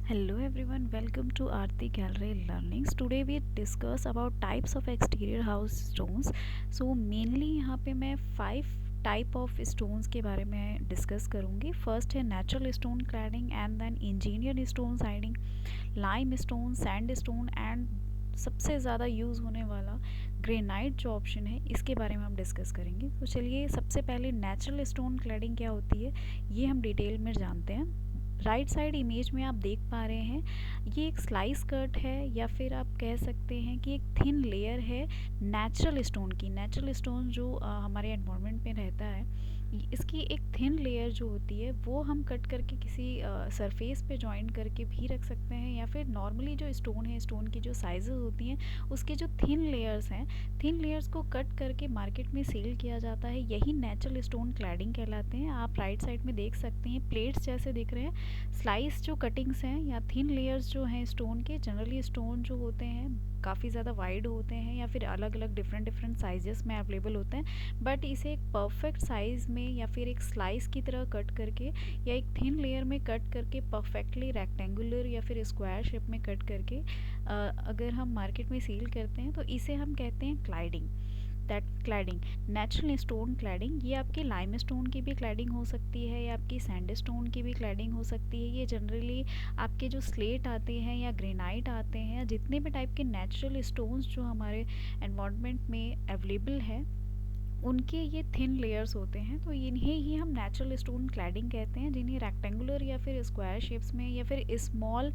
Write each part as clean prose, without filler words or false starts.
Hello everyone, welcome to Aarti Gallery Learnings. Today we discuss about types of exterior house stones. So mainly यहाँ पे मैं 5 type of stones के बारे में discuss करूँगी. First है natural stone cladding and then engineered stone siding, limestone, sandstone and सबसे ज़्यादा यूज़ होने वाला ग्रेनाइट जो ऑप्शन है इसके बारे में हम डिस्कस करेंगे. तो चलिए सबसे पहले नेचुरल स्टोन क्लैडिंग क्या होती है ये हम डिटेल में जानते हैं. राइट साइड इमेज में आप देख पा रहे हैं ये एक स्लाइस कट है या फिर आप कह सकते हैं कि एक थिन लेयर है नेचुरल स्टोन की. नेचुरल स्टोन जो हमारे एनवायरनमेंट में रहता है इसकी एक थिन लेयर जो होती है वो हम कट करके किसी सरफेस पे जॉइन करके भी रख सकते हैं, या फिर नॉर्मली जो स्टोन है स्टोन की जो साइजेस होती हैं उसके जो थिन लेयर्स हैं थिन लेयर्स को कट करके मार्केट में सेल किया जाता है. यही नेचुरल स्टोन क्लैडिंग कहलाते हैं. आप राइट साइड में देख सकते हैं प्लेट्स जैसे दिख रहे हैं. स्लाइस जो कटिंग्स हैं या थिन लेयर्स जो हैं स्टोन के, जनरली स्टोन जो होते हैं काफ़ी ज़्यादा वाइड होते हैं या फिर अलग अलग डिफरेंट डिफरेंट साइजेस में अवेलेबल होते हैं, बट इसे एक परफेक्ट साइज़ में या फिर एक स्लाइस की तरह कट करके या एक थिन लेयर में कट करके परफेक्टली रेक्टेंगुलर या फिर स्क्वायर शेप में कट करके अगर हम मार्केट में सेल करते हैं तो इसे हम कहते हैं cladding. That cladding, natural stone cladding, ये आपकी लाइम स्टोन की भी क्लैडिंग हो सकती है या आपकी सैंड स्टोन की भी क्लैडिंग हो सकती है. ये जनरली आपके जो स्लेट आते हैं या ग्रेनाइट आते हैं या जितने भी टाइप के नेचुरल स्टोन्स जो हमारे एनवायरनमेंट में अवेलेबल है उनके ये थिन लेयर्स होते हैं. तो इन्हें ही हम नेचुरल स्टोन क्लैडिंग कहते हैं, जिन्हें रेक्टेंगुलर या फिर स्क्वायर शेप्स में या फिर स्मॉल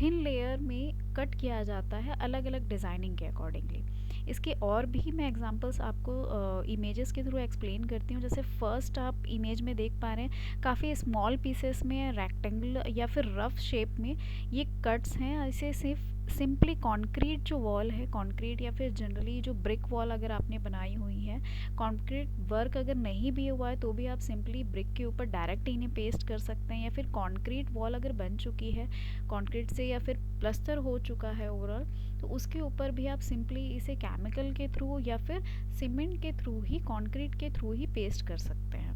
थिन लेयर में कट किया जाता है अलग अलग डिज़ाइनिंग के अकॉर्डिंगली. इसके और भी मैं एग्जांपल्स आपको इमेजेस के थ्रू एक्सप्लेन करती हूँ. जैसे फर्स्ट आप इमेज में देख पा रहे हैं काफ़ी स्मॉल पीसेस में रेक्टेंगुलर या फिर रफ शेप में ये कट्स हैं. इसे सिर्फ सिंपली कंक्रीट जो वॉल है, कंक्रीट या फिर जनरली जो ब्रिक वॉल अगर आपने बनाई हुई है, कंक्रीट वर्क अगर नहीं भी हुआ है तो भी आप सिंपली ब्रिक के ऊपर डायरेक्ट इन्हें पेस्ट कर सकते हैं. या फिर कंक्रीट वॉल अगर बन चुकी है कंक्रीट से या फिर प्लस्तर हो चुका है ओवरऑल, तो उसके ऊपर भी आप सिंपली इसे केमिकल के थ्रू या फिर सीमेंट के थ्रू ही, कंक्रीट के थ्रू ही पेस्ट कर सकते हैं.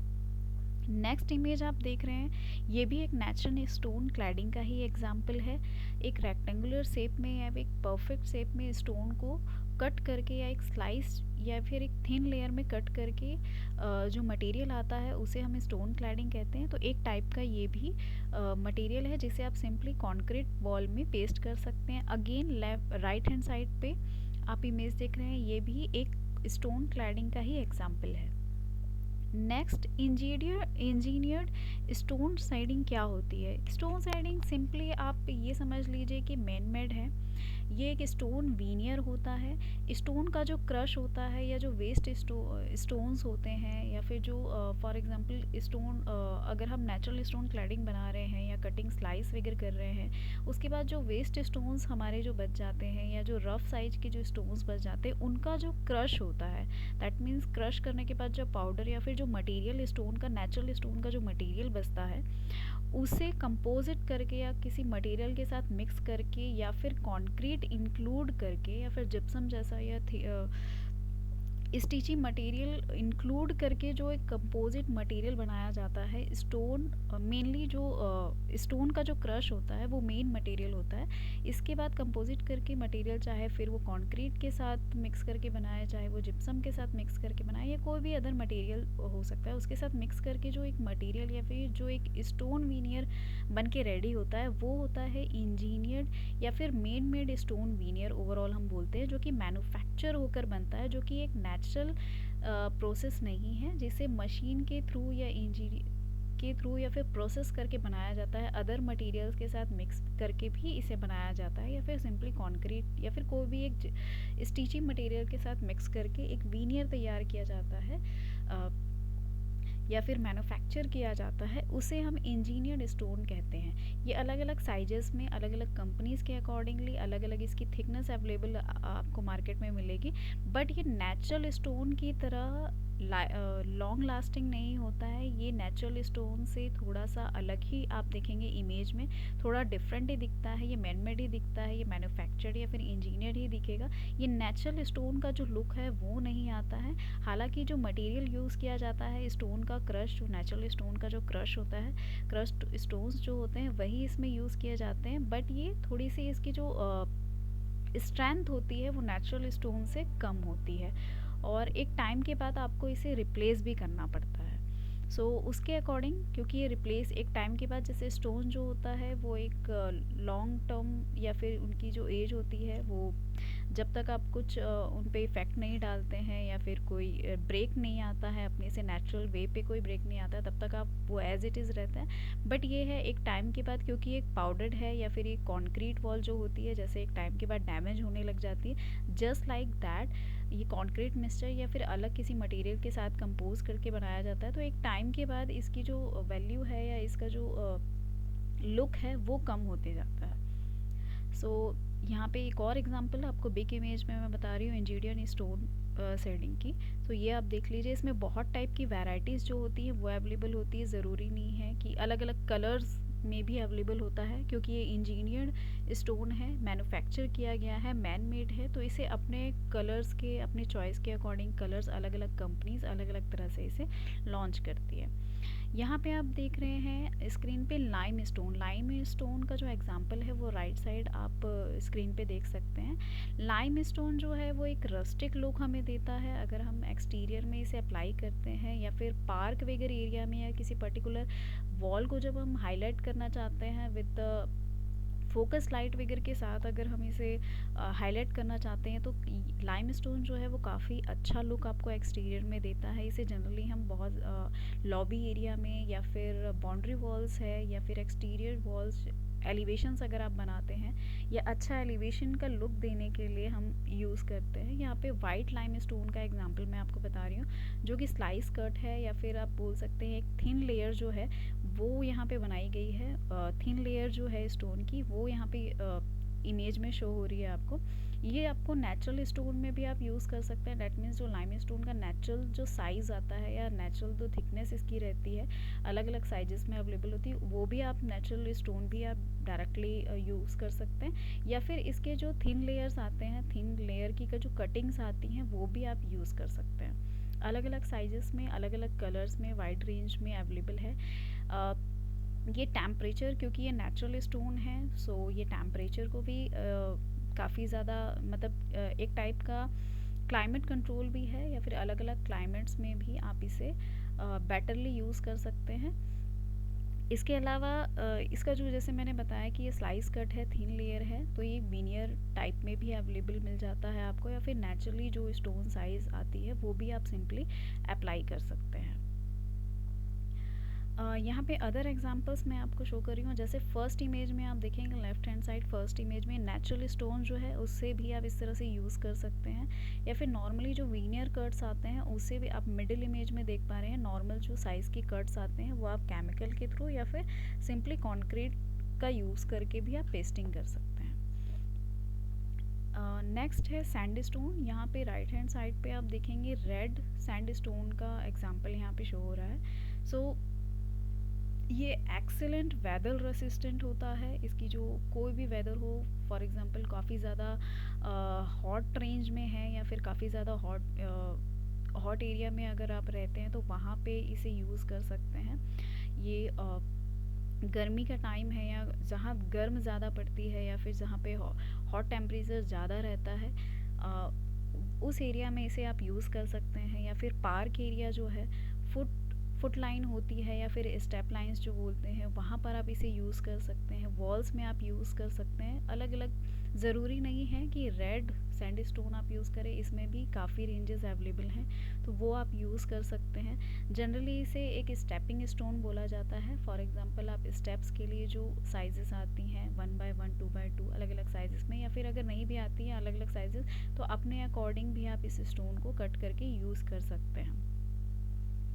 नेक्स्ट इमेज आप देख रहे हैं ये भी एक नेचुरल स्टोन क्लैडिंग का ही एग्जाम्पल है. एक रेक्टेंगुलर शेप में या एक परफेक्ट शेप में स्टोन को कट करके या एक स्लाइस या फिर एक थिन लेयर में कट करके जो मटेरियल आता है उसे हम स्टोन क्लैडिंग कहते हैं. तो एक टाइप का ये भी मटेरियल है जिसे आप सिंपली कंक्रीट वॉल में पेस्ट कर सकते हैं. Again left right hand side पे आप इमेज देख रहे हैं ये भी एक स्टोन क्लैडिंग का ही एग्जाम्पल है. नेक्स्ट इंजीनियर्ड स्टोन साइडिंग क्या होती है. स्टोन साइडिंग सिंपली आप ये समझ लीजिए कि मैन मेड है. ये एक स्टोन वीनियर होता है. स्टोन का जो क्रश होता है या जो वेस्ट स्टोन्स होते हैं या फिर जो फॉर एग्जांपल स्टोन अगर हम नेचुरल स्टोन क्लैडिंग बना रहे हैं या कटिंग स्लाइस वगैरह कर रहे हैं, उसके बाद जो वेस्ट स्टोन्स हमारे जो बच जाते हैं या जो रफ साइज के जो स्टोन्स बच जाते हैं उनका जो क्रश होता है, दैट मीन्स क्रश करने के बाद जो पाउडर या फिर जो मटेरियल स्टोन का, नेचुरल स्टोन का जो मटेरियल बचता है उसे कंपोजिट करके या किसी मटेरियल के साथ मिक्स करके या फिर कंक्रीट इंक्लूड करके या फिर जिप्सम जैसा या स्टिचिंग मटेरियल इंक्लूड करके जो एक कंपोजिट मटेरियल बनाया जाता है. स्टोन मेनली जो स्टोन का जो क्रश होता है वो मेन मटेरियल होता है. इसके बाद कंपोजिट करके मटेरियल चाहे फिर वो कंक्रीट के साथ मिक्स करके बनाए, चाहे वो जिप्सम के साथ मिक्स करके बनाए या कोई भी अदर मटेरियल हो सकता है, उसके साथ मिक्स करके जो एक मटेरियल या फिर जो एक स्टोन वीनियर बन के रेडी होता है वो होता है इंजीनियर्ड या फिर मेड स्टोन वीनियर ओवरऑल हम बोलते हैं, जो कि मैन्युफैक्चर होकर बनता है, जो कि एक नेचुरल प्रोसेस नहीं है जिसे मशीन के थ्रू या इंजीनियर के थ्रू या फिर प्रोसेस करके बनाया जाता है. अदर मटेरियल्स के साथ मिक्स करके भी इसे बनाया जाता है या फिर सिंपली कंक्रीट या फिर कोई भी एक स्टिचिंग मटेरियल के साथ मिक्स करके एक वीनियर तैयार किया जाता है या फिर मैन्युफैक्चर किया जाता है, उसे हम इंजीनियर्ड स्टोन कहते हैं. ये अलग अलग साइजेस में अलग अलग कंपनीज़ के अकॉर्डिंगली अलग अलग इसकी थिकनेस अवेलेबल आपको मार्केट में मिलेगी, बट ये नेचुरल स्टोन की तरह लॉन्ग लास्टिंग नहीं होता है। ये नेचुरल स्टोन से थोड़ा सा अलग ही आप देखेंगे इमेज में, थोड़ा डिफरेंट ही दिखता है, ये मैनमेड ही दिखता है, ये मैन्युफैक्चर्ड या फिर इंजीनियर्ड ही दिखेगा। ये नेचुरल स्टोन का जो लुक है वो नहीं आता है। हालांकि जो मटेरियल यूज़ किया जाता है स्टोन का क्रश, जो नेचुरल स्टोन का जो क्रश होता है, क्रस्ट स्टोन्स जो होते हैं वही इसमें यूज़ किए जाते हैं, बट ये थोड़ी सी इसकी जो स्ट्रेंथ होती है वो नेचुरल स्टोन से कम होती है, और एक टाइम के बाद आपको इसे रिप्लेस भी करना पड़ता है। उसके अकॉर्डिंग, क्योंकि ये रिप्लेस एक टाइम के बाद, जैसे स्टोन जो होता है वो एक लॉन्ग टर्म या फिर उनकी जो एज होती है वो, जब तक आप कुछ उन पे इफ़ेक्ट नहीं डालते हैं या फिर कोई ब्रेक नहीं आता है अपने से नेचुरल वे पे, कोई ब्रेक नहीं आता है, तब तक आप वो एज इट इज़ रहता है। बट ये है एक टाइम के बाद, क्योंकि एक पाउडर्ड है या फिर एक कॉन्क्रीट वॉल जो होती है, जैसे एक टाइम के बाद डैमेज होने लग जाती है, जस्ट लाइक दैट ये कंक्रीट मिक्सचर या फिर अलग किसी मटेरियल के साथ कंपोज करके बनाया जाता है, तो एक टाइम के बाद इसकी जो वैल्यू है या इसका जो लुक है वो कम होते जाता है। यहाँ पे एक और एग्जांपल आपको बिग इमेज में मैं बता रही हूँ इंजीनियर स्टोन शेडिंग की। ये आप देख लीजिए, इसमें बहुत टाइप की वैरायटीज़ जो होती है वो अवेलेबल होती है। ज़रूरी नहीं है कि अलग अलग कलर्स में भी अवेलेबल होता है, क्योंकि ये इंजीनियर्ड स्टोन है, मैन्युफैक्चर किया गया है, मैन मेड है, तो इसे अपने कलर्स के, अपने चॉइस के अकॉर्डिंग कलर्स अलग अलग कंपनीज अलग अलग तरह से इसे लॉन्च करती है। यहाँ पे आप देख रहे हैं स्क्रीन पे लाइम स्टोन। लाइम स्टोन का जो एग्जांपल है वो राइट साइड आप स्क्रीन पे देख सकते हैं। लाइम स्टोन जो है वो एक रस्टिक लुक हमें देता है अगर हम एक्सटीरियर में इसे अप्लाई करते हैं, या फिर पार्क वगैरह एरिया में, या किसी पर्टिकुलर वॉल को जब हम हाईलाइट करना चाहते हैं विद फोकस लाइट वगैरह के साथ, अगर हम इसे हाईलाइट करना चाहते हैं, तो लाइम स्टोन जो है वो काफ़ी अच्छा लुक आपको एक्सटीरियर में देता है। इसे जनरली हम बहुत लॉबी एरिया में, या फिर बाउंड्री वॉल्स है, या फिर एक्सटीरियर वॉल्स एलिवेशंस अगर आप बनाते हैं, या अच्छा एलिवेशन का लुक देने के लिए हम यूज़ करते हैं। यहाँ पे वाइट लाइम स्टोन का एग्जांपल मैं आपको बता रही हूँ, जो कि स्लाइस कट है, या फिर आप बोल सकते हैं एक थिन लेयर जो है वो यहाँ पे बनाई गई है। थिन लेयर जो है स्टोन की वो यहाँ पे इमेज में शो हो रही है आपको। ये आपको नेचुरल स्टोन में भी आप यूज़ कर सकते हैं। डेट मीन्स जो लाइम स्टोन का नेचुरल जो साइज़ आता है, या नेचुरल जो थिकनेस इसकी रहती है, अलग अलग साइजेस में अवेलेबल होती है, वो भी आप नेचुरल स्टोन भी आप डायरेक्टली यूज़ कर सकते हैं। या फिर इसके जो थिन लेयर्स आते हैं, थिन लेयर की का जो कटिंग्स आती हैं वो भी आप यूज़ कर सकते हैं। अलग अलग साइजेस में, अलग अलग कलर्स में, वाइड रेंज में अवेलेबल है। ये टेम्परेचर, क्योंकि ये नेचुरल स्टोन है, ये टेम्परेचर को भी काफ़ी ज़्यादा, मतलब एक टाइप का क्लाइमेट कंट्रोल भी है, या फिर अलग अलग क्लाइमेट्स में भी आप इसे बेटरली यूज़ कर सकते हैं। इसके अलावा इसका जो, जैसे मैंने बताया कि ये स्लाइस कट है, थिन लेयर है, तो ये विनियर टाइप में भी अवेलेबल मिल जाता है आपको, या फिर नेचुरली जो स्टोन साइज़ आती है वो भी आप सिंपली अप्लाई कर सकते हैं। यहाँ पे अदर एग्जांपल्स मैं आपको शो कर रही हूँ। जैसे फर्स्ट इमेज में आप देखेंगे left hand side, first image में नेचुरल स्टोन जो है उससे भी आप इस तरह से यूज़ कर सकते हैं, या फिर नॉर्मली जो वीनियर कट्स आते हैं उससे भी आप मिडिल इमेज में देख पा रहे हैं, नॉर्मल जो साइज़ के कट्स आते हैं वो आप केमिकल के थ्रू या फिर सिंपली कॉन्क्रीट का यूज़ करके भी आप पेस्टिंग कर सकते हैं। नेक्स्ट है सैंडस्टोन। यहाँ पे राइट हैंड साइड पे आप देखेंगे रेड सैंडस्टोन का एग्जांपल यहाँ पे शो हो रहा है। ये एक्सेलेंट वेदर रेसिस्टेंट होता है। इसकी जो कोई भी वेदर हो, फॉर एग्जांपल काफ़ी ज़्यादा हॉट रेंज में है, या फिर काफ़ी ज़्यादा हॉट एरिया में अगर आप रहते हैं तो वहाँ पे इसे यूज़ कर सकते हैं। ये गर्मी का टाइम है, या जहाँ गर्म ज़्यादा पड़ती है, या फिर जहाँ पे हॉट टेम्परेचर ज़्यादा रहता है, उस एरिया में इसे आप यूज़ कर सकते हैं। या फिर पार्क एरिया जो है, फुट लाइन होती है, या फिर स्टेप लाइंस जो बोलते हैं, वहाँ पर आप इसे यूज़ कर सकते हैं। वॉल्स में आप यूज़ कर सकते हैं। अलग अलग, ज़रूरी नहीं है कि रेड सैंडस्टोन आप यूज़ करें, इसमें भी काफ़ी रेंजेस अवेलेबल हैं, तो वो आप यूज़ कर सकते हैं। जनरली इसे एक स्टेपिंग स्टोन बोला जाता है। फॉर एग्जांपल आप स्टेप्स के लिए जो साइजेस आती हैं 1x1, 2x2 अलग अलग साइजेस में, या फिर अगर नहीं भी आती है अलग अलग साइजेस, तो अपने अकॉर्डिंग भी आप इस स्टोन को कट करके यूज़ कर सकते हैं।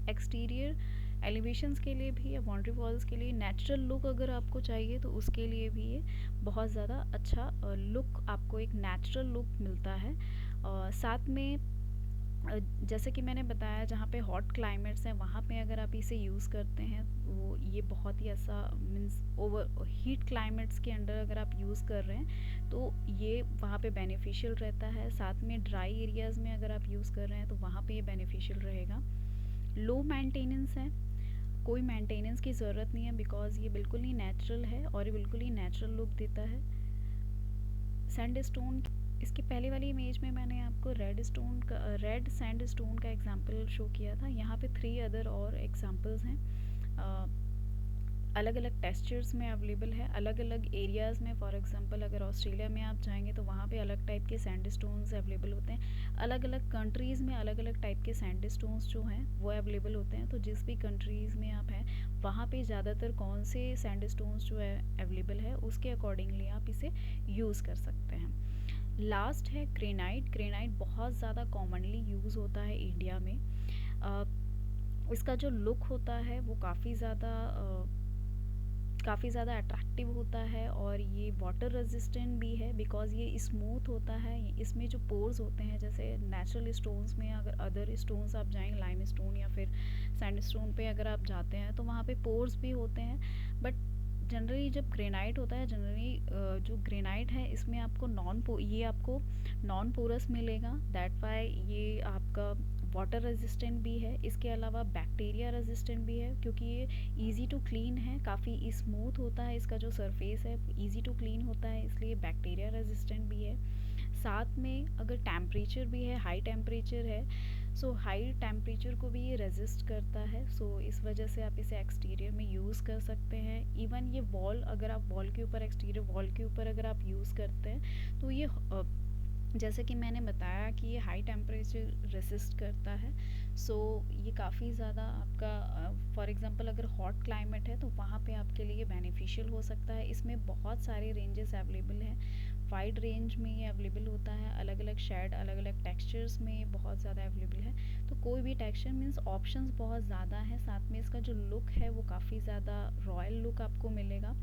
एक्सटीरियर एलिवेशंस के लिए भी, या बाउंड्री वॉल्स के लिए नेचुरल लुक अगर आपको चाहिए तो उसके लिए भी ये बहुत ज़्यादा अच्छा लुक, आपको एक नेचुरल लुक मिलता है। साथ में जैसे कि मैंने बताया, जहाँ पे हॉट क्लाइमेट्स हैं वहाँ पे अगर आप इसे यूज़ करते हैं तो ये बहुत ही ऐसा मीन्स ओवर हीट क्लाइमेट्स के अंडर अगर आप यूज़ कर रहे हैं तो ये वहाँ पे बेनिफिशियल रहता है। साथ में ड्राई एरियाज़ में अगर आप यूज़ कर रहे हैं तो वहाँ पे ये बेनिफिशियल रहेगा। लो मेंटेनेंस है, कोई मेंटेनेंस की ज़रूरत नहीं है बिकॉज़ ये बिल्कुल ही नेचुरल है और ये बिल्कुल ही नेचुरल लुक देता है। सैंडस्टोन, इसकी पहले वाली इमेज में मैंने आपको रेड सैंडस्टोन का एग्जांपल शो किया था। यहाँ पे 3 अदर और एग्जांपल्स हैं। अलग अलग टेक्सचर्स में अवेलेबल है, अलग अलग एरियाज़ में। फॉर एग्जांपल अगर ऑस्ट्रेलिया में आप जाएंगे तो वहाँ पे अलग टाइप के सैंडस्टोन्स अवेलेबल होते हैं। अलग अलग कंट्रीज़ में अलग अलग टाइप के सैंडस्टोन्स जो हैं वो अवेलेबल होते हैं। तो जिस भी कंट्रीज़ में आप हैं वहाँ पे ज़्यादातर कौन से सैंडस्टोन्स जो है अवेलेबल है उसके अकॉर्डिंगली आप इसे यूज़ कर सकते हैं। लास्ट है ग्रेनाइट। ग्रेनाइट बहुत ज़्यादा कॉमनली यूज़ होता है इंडिया में। इसका जो लुक होता है वो काफ़ी ज़्यादा अट्रैक्टिव होता है और ये वाटर रेजिस्टेंट भी है बिकॉज़ ये स्मूथ होता है। इसमें जो पोर्स होते हैं, जैसे नेचुरल स्टोन्स में अगर अदर स्टोन्स आप जाएंगे, लाइम स्टोन या फिर सैंडस्टोन पे अगर आप जाते हैं तो वहाँ पे पोर्स भी होते हैं। बट जनरली जब ग्रेनाइट होता है, जनरली जो ग्रेनाइट है इसमें आपको ये आपको नॉन पोरस मिलेगा। दैट वाई ये आपका वाटर रेजिस्टेंट भी है। इसके अलावा बैक्टीरिया रेजिस्टेंट भी है क्योंकि ये इजी टू क्लीन है, काफ़ी स्मूथ होता है। इसका जो सरफेस है इजी टू क्लीन होता है, इसलिए बैक्टीरिया रेजिस्टेंट भी है। साथ में अगर टेम्परेचर भी है, हाई टेम्परेचर है, सो हाई टेम्परेचर को भी ये रेजिस्ट करता है। सो इस वजह से आप इसे एक्सटीरियर में यूज़ कर सकते हैं। इवन ये वॉल, अगर आप वॉल के ऊपर, एक्सटीरियर वॉल के ऊपर अगर आप यूज़ करते हैं तो ये जैसे कि मैंने बताया कि ये हाई टेम्परेचर रेसिस्ट करता है। सो ये काफ़ी ज़्यादा आपका फॉर एग्ज़ाम्पल अगर हॉट क्लाइमेट है तो वहाँ पे आपके लिए बेनिफिशियल हो सकता है। इसमें बहुत सारे रेंजेस अवेलेबल हैं। वाइड रेंज में ये अवेलेबल होता है, अलग अलग शेड, अलग अलग टेक्सचर्स में ये बहुत ज़्यादा अवेलेबल है। तो कोई भी टेक्सचर मीन्स ऑप्शंस बहुत ज़्यादा है। साथ में इसका जो लुक है वो काफ़ी ज़्यादा रॉयल लुक आपको मिलेगा।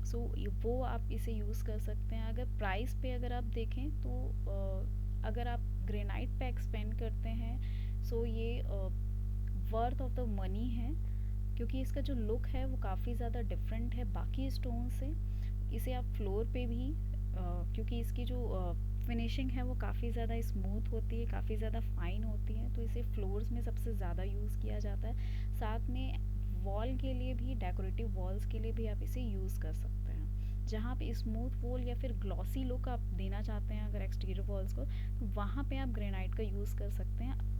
सो वो आप इसे यूज़ कर सकते हैं। अगर प्राइस पे अगर आप देखें तो अगर आप ग्रेनाइट पे एक्सपेंड करते हैं सो ये वर्थ ऑफ द मनी है क्योंकि इसका जो लुक है वो काफ़ी ज़्यादा डिफरेंट है बाकी स्टोन से। इसे आप फ्लोर पे भी क्योंकि इसकी जो फिनिशिंग है वो काफ़ी ज़्यादा स्मूथ होती है, काफ़ी ज़्यादा फाइन होती है, तो इसे फ्लोर्स में सबसे ज़्यादा यूज़ किया जाता है। साथ में वॉल के लिए भी, डेकोरेटिव वॉल्स के लिए भी आप इसे यूज़ कर सकते हैं। जहाँ पे स्मूथ वॉल या फिर ग्लॉसी लुक आप देना चाहते हैं अगर एक्सटीरियर वॉल्स को, तो वहाँ पे आप ग्रेनाइट का यूज़ कर सकते हैं।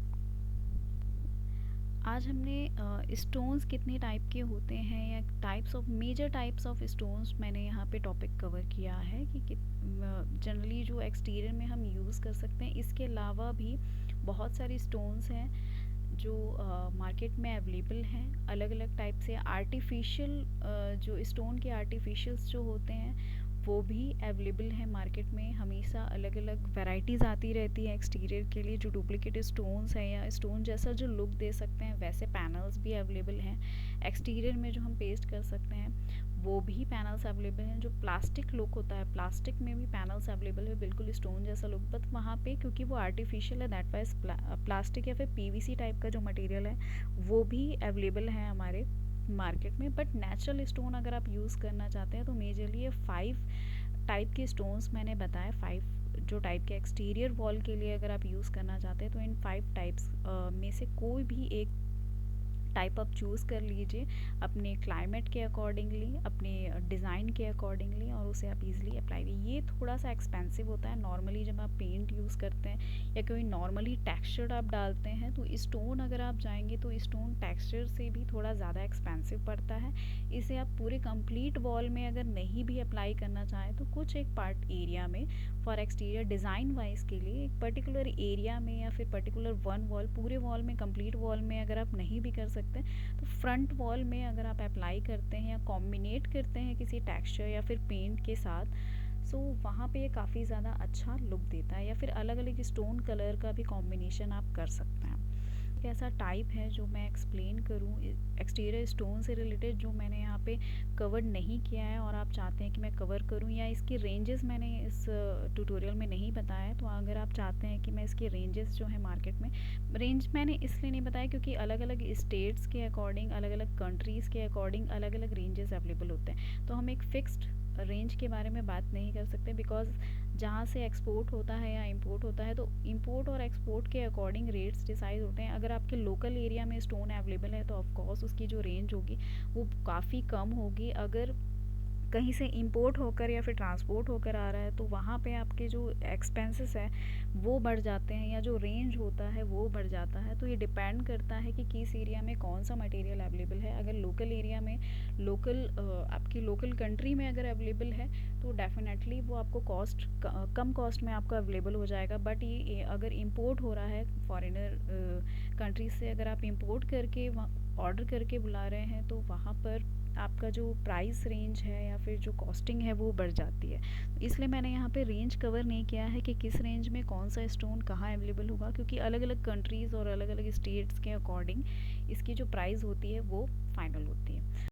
आज हमने स्टोन्स कितने टाइप के होते हैं या मेजर टाइप्स ऑफ स्टोन्स मैंने यहाँ पे टॉपिक कवर किया है कि जनरली जो एक्सटीरियर में हम यूज़ कर सकते हैं। इसके अलावा भी बहुत सारे स्टोन्स हैं जो मार्केट में अवेलेबल हैं अलग अलग टाइप से। आर्टिफिशियल जो स्टोन के आर्टिफिशियल्स जो होते हैं वो भी अवेलेबल है मार्केट में। हमेशा अलग अलग वैरायटीज़ आती रहती है एक्सटीरियर के लिए। जो डुप्लीकेट स्टोन्स हैं या स्टोन जैसा जो लुक दे सकते हैं वैसे पैनल्स भी अवेलेबल हैं एक्सटीरियर में जो हम पेस्ट कर सकते हैं। वो भी पैनल्स अवेलेबल हैं। जो प्लास्टिक लुक होता है, प्लास्टिक में भी पैनल्स अवेलेबल है, बिल्कुल स्टोन जैसा लुक, बट वहाँ पे क्योंकि वो आर्टिफिशियल है दैट वाइज प्लास्टिक या फिर पीवीसी टाइप का जो मटेरियल है वो भी अवेलेबल है हमारे मार्केट में। बट नेचुरल स्टोन अगर आप यूज़ करना चाहते हैं तो मेजरली ये 5 टाइप के स्टोन्स मैंने बताए। 5 जो टाइप के एक्सटीरियर वॉल के लिए अगर आप यूज़ करना चाहते हैं तो इन 5 टाइप्स में से कोई भी एक टाइप आप चूज़ कर लीजिए अपने क्लाइमेट के अकॉर्डिंगली, अपने डिज़ाइन के अकॉर्डिंगली, और उसे आप इजीली अप्लाई ये थोड़ा सा एक्सपेंसिव होता है नॉर्मली जब आप पेंट यूज़ करते हैं या कोई नॉर्मली टेक्सचर आप डालते हैं। तो स्टोन अगर आप जाएंगे तो स्टोन टेक्सचर से भी थोड़ा ज़्यादा एक्सपेंसिव पड़ता है। इसे आप पूरे कंप्लीट वॉल में अगर नहीं भी अप्लाई करना चाहें तो कुछ एक पार्ट एरिया में फॉर एक्सटीरियर डिज़ाइन वाइज के लिए एक पर्टिकुलर एरिया में या फिर पर्टिकुलर वन वॉल, पूरे वॉल में, कंप्लीट वॉल में अगर आप नहीं भी कर सकते तो फ्रंट वॉल में अगर आप अप्लाई करते हैं या कॉम्बिनेट करते हैं किसी टेक्सचर या फिर पेंट के साथ, सो वहाँ पे ये काफ़ी ज़्यादा अच्छा लुक देता है। या फिर अलग अलग स्टोन कलर का भी कॉम्बिनेशन आप कर सकते हैं। एक ऐसा टाइप है जो मैं एक्सप्लेन करूँ एक्सटीरियर स्टोन से रिलेटेड, जो मैंने यहाँ पे कवर नहीं किया है और आप चाहते हैं कि मैं कवर करूँ, या इसकी रेंजेस मैंने इस ट्यूटोरियल में नहीं बताया है। तो अगर आप चाहते हैं कि मैं इसकी रेंजेस जो है मार्केट में, रेंज मैंने इसलिए नहीं बताया क्योंकि अलग अलग स्टेट्स के अकॉर्डिंग, अलग अलग कंट्रीज़ के अकॉर्डिंग अलग अलग रेंजेस अवेलेबल होते हैं। तो हम एक फ़िक्स्ड रेंज के बारे में बात नहीं कर सकते, बिकॉज़ जहाँ से एक्सपोर्ट होता है या इंपोर्ट होता है तो इंपोर्ट और एक्सपोर्ट के अकॉर्डिंग रेट्स डिसाइड होते हैं। अगर आपके लोकल एरिया में स्टोन अवेलेबल है तो ऑफ कोर्स उसकी जो रेंज होगी वो काफ़ी कम होगी। अगर कहीं से इंपोर्ट होकर या फिर ट्रांसपोर्ट होकर आ रहा है तो वहाँ पे आपके जो एक्सपेंसेस है वो बढ़ जाते हैं, या जो रेंज होता है वो बढ़ जाता है। तो ये डिपेंड करता है कि किस एरिया में कौन सा मटेरियल अवेलेबल है। अगर लोकल एरिया में, लोकल आपकी लोकल कंट्री में अगर अवेलेबल है तो डेफिनेटली वो आपको कॉस्ट कम कॉस्ट में आपको अवेलेबल हो जाएगा। बट ये अगर इंपोर्ट हो रहा है फॉरेनर कंट्रीज से, अगर आप इंपोर्ट करके ऑर्डर करके बुला रहे हैं तो वहाँ पर आपका जो प्राइस रेंज है या फिर जो कॉस्टिंग है वो बढ़ जाती है। इसलिए मैंने यहाँ पे रेंज कवर नहीं किया है कि किस रेंज में कौन सा स्टोन कहाँ अवेलेबल होगा, क्योंकि अलग अलग कंट्रीज़ और अलग अलग स्टेट्स के अकॉर्डिंग इसकी जो प्राइस होती है वो फाइनल होती है।